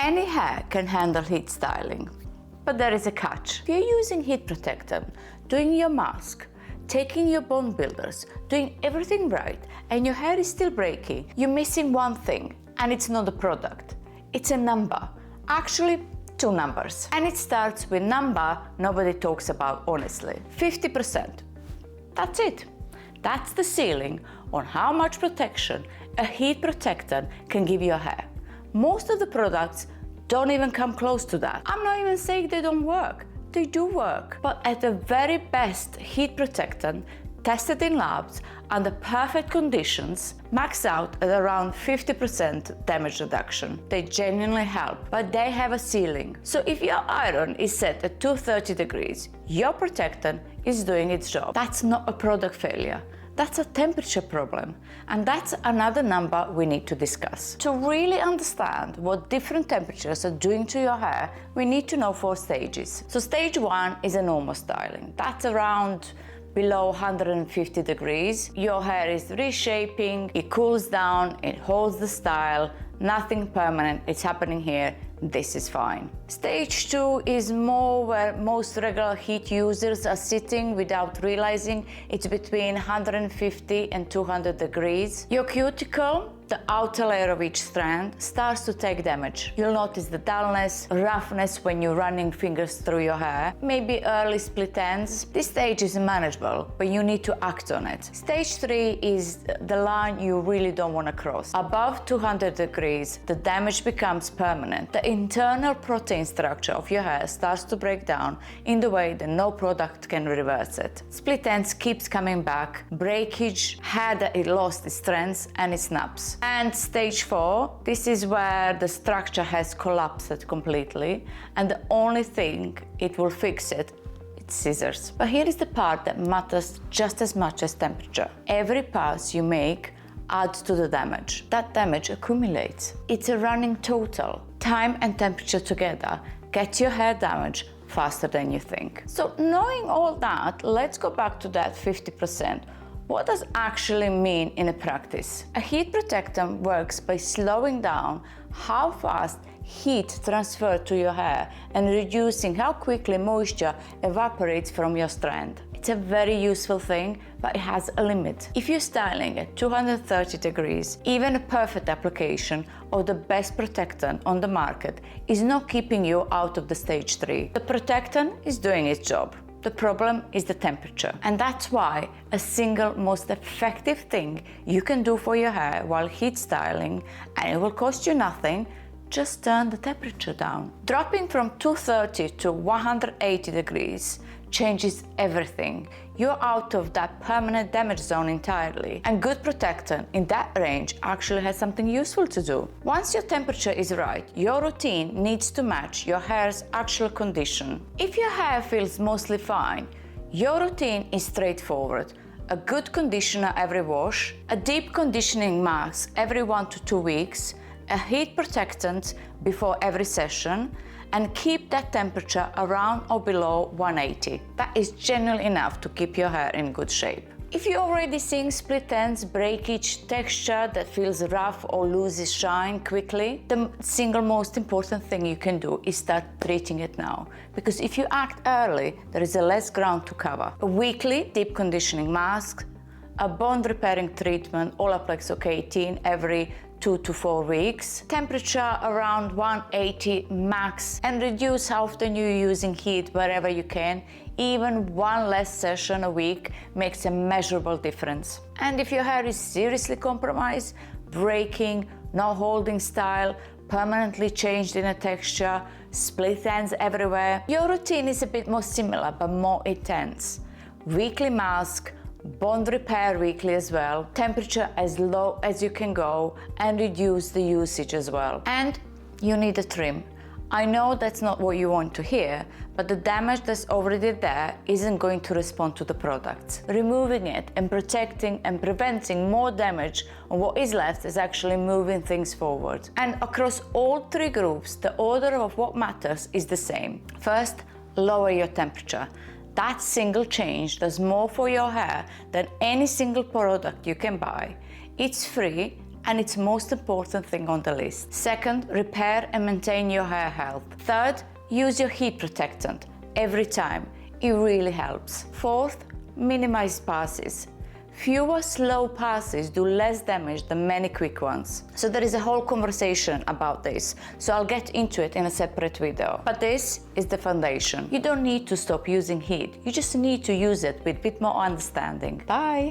Any hair can handle heat styling, but there is a catch. If you're using heat protectant, doing your mask, taking your bond builders, doing everything right, and your hair is still breaking, you're missing one thing, and it's not a product. It's a number. Actually, two numbers. And it starts with number nobody talks about honestly. 50%. That's it. That's the ceiling on how much protection a heat protectant can give your hair. Most of the products don't even come close to that. I'm not even saying they don't work. They do work. But at the very best heat protectant, tested in labs under perfect conditions, max out at around 50% damage reduction. They genuinely help, but they have a ceiling. So if your iron is set at 230 degrees, your protectant is doing its job. That's not a product failure. That's a temperature problem, and that's another number we need to discuss. To really understand what different temperatures are doing to your hair, we need to know 4 stages. So stage 1 is a normal styling. That's around below 150 degrees. Your hair is reshaping, it cools down, it holds the style, nothing permanent is happening here. This is fine. Stage 2 is more where most regular heat users are sitting without realizing it's between 150 and 200 degrees. Your cuticle, the outer layer of each strand, starts to take damage. You'll notice the dullness, roughness when you're running fingers through your hair, maybe early split ends. This stage is manageable, but you need to act on it. Stage 3 is the line you really don't want to cross. Above 200 degrees, the damage becomes permanent. The internal protein structure of your hair starts to break down in the way that no product can reverse it. Split ends keeps coming back, breakage, hair that it lost its strength and it snaps. And stage 4, this is where the structure has collapsed completely, and the only thing it will fix it, it's scissors. But here is the part that matters just as much as temperature. Every pass you make adds to the damage. That damage accumulates. It's a running total. Time and temperature together get your hair damaged faster than you think. So knowing all that, let's go back to that 50%. What does actually mean in a practice? A heat protectant works by slowing down how fast heat transfers to your hair and reducing how quickly moisture evaporates from your strand. It's a very useful thing, but it has a limit. If you're styling at 230 degrees, even a perfect application of the best protectant on the market is not keeping you out of the stage 3. The protectant is doing its job. The problem is the temperature. And that's why a single most effective thing you can do for your hair while heat styling, and it will cost you nothing, just turn the temperature down. Dropping from 230 to 180 degrees changes everything. You're out of that permanent damage zone entirely, and good protectant in that range actually has something useful to do. Once your temperature is right, your routine needs to match your hair's actual condition. If your hair feels mostly fine, your routine is straightforward. A good conditioner every wash, a deep conditioning mask every 1 to 2 weeks, a heat protectant before every session, and keep that temperature around or below 180. That is generally enough to keep your hair in good shape. If you're already seeing split ends, breakage, texture that feels rough or loses shine quickly, the single most important thing you can do is start treating it now. Because if you act early, there is less ground to cover. A weekly deep conditioning mask, a bond repairing treatment, Olaplex K18 every 2 to 4 weeks, temperature around 180 max, and reduce how often you're using heat wherever you can. Even one less session a week makes a measurable difference. And if your hair is seriously compromised, breaking, not holding style, permanently changed in a texture, split ends everywhere, your routine is a bit more similar but more intense. Weekly mask, bond repair weekly as well, temperature as low as you can go, and reduce the usage as well. And you need a trim. I know that's not what you want to hear, but the damage that's already there isn't going to respond to the product. Removing it and protecting and preventing more damage on what is left is actually moving things forward. And across all 3 groups, the order of what matters is the same. First, lower your temperature. That single change does more for your hair than any single product you can buy. It's free and it's the most important thing on the list. Second, repair and maintain your hair health. Third, use your heat protectant every time. It really helps. Fourth, minimize passes. Fewer slow passes do less damage than many quick ones. So there is a whole conversation about this, so I'll get into it in a separate video. But this is the foundation. You don't need to stop using heat, you just need to use it with a bit more understanding. Bye!